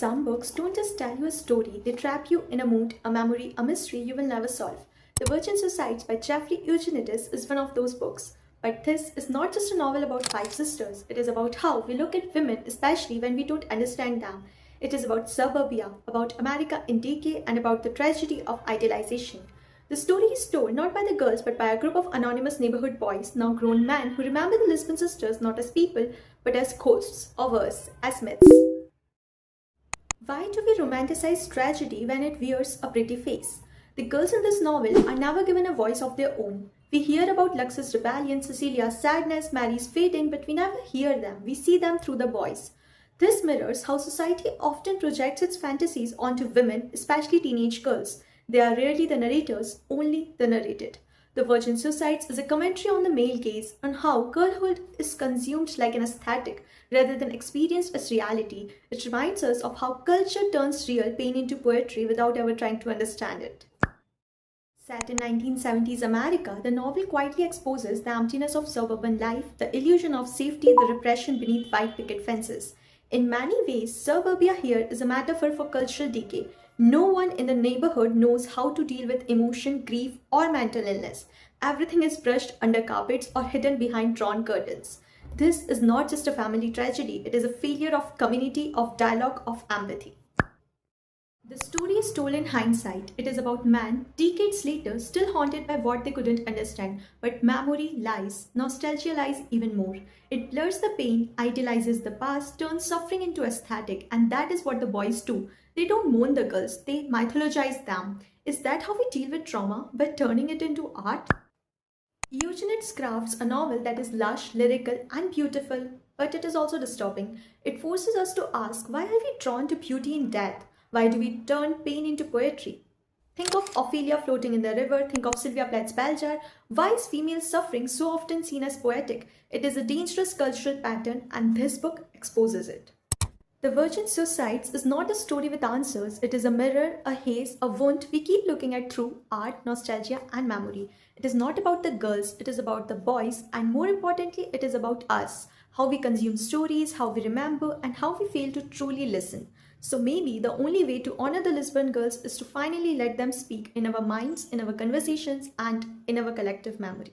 Some books don't just tell you a story, they trap you in a mood, a memory, a mystery you will never solve. The Virgin Suicides by Jeffrey Eugenides is one of those books. But this is not just a novel about five sisters, it is about how we look at women, especially when we don't understand them. It is about suburbia, about America in decay, and about the tragedy of idealization. The story is told not by the girls but by a group of anonymous neighborhood boys, now grown men, who remember the Lisbon sisters not as people but as ghosts, or worse, as myths. Why do we romanticize tragedy when it wears a pretty face? The girls in this novel are never given a voice of their own. We hear about Lux's rebellion, Cecilia's sadness, Mary's fading, but we never hear them. We see them through the boys. This mirrors how society often projects its fantasies onto women, especially teenage girls. They are rarely the narrators, only the narrated. The Virgin Suicides is a commentary on the male gaze, on how girlhood is consumed like an aesthetic rather than experienced as reality. It reminds us of how culture turns real pain into poetry without ever trying to understand it. Set in 1970s America, the novel quietly exposes the emptiness of suburban life, the illusion of safety, the repression beneath white picket fences. In many ways, suburbia here is a metaphor for cultural decay. No one in the neighborhood knows how to deal with emotion, grief, or mental illness. Everything is brushed under carpets or hidden behind drawn curtains. This is not just a family tragedy, it is a failure of community, of dialogue, of empathy. The story is told in hindsight. It is about man, decades later, still haunted by what they couldn't understand. But memory lies, nostalgia lies even more. It blurs the pain, idealizes the past, turns suffering into aesthetic, and that is what the boys do. They don't mourn the girls, they mythologize them. Is that how we deal with trauma, by turning it into art? Eugenides crafts a novel that is lush, lyrical, and beautiful, but it is also disturbing. It forces us to ask, why are we drawn to beauty in death? Why do we turn pain into poetry? Think of Ophelia floating in the river, think of Sylvia Plath's bell jar. Why is female suffering so often seen as poetic? It is a dangerous cultural pattern, and this book exposes it. The Virgin Suicides is not a story with answers, it is a mirror, a haze, a wound we keep looking at through art, nostalgia, and memory. It is not about the girls, it is about the boys, and more importantly, it is about us. How we consume stories, how we remember, and how we fail to truly listen. So maybe the only way to honor the Lisbon girls is to finally let them speak in our minds, in our conversations, and in our collective memory.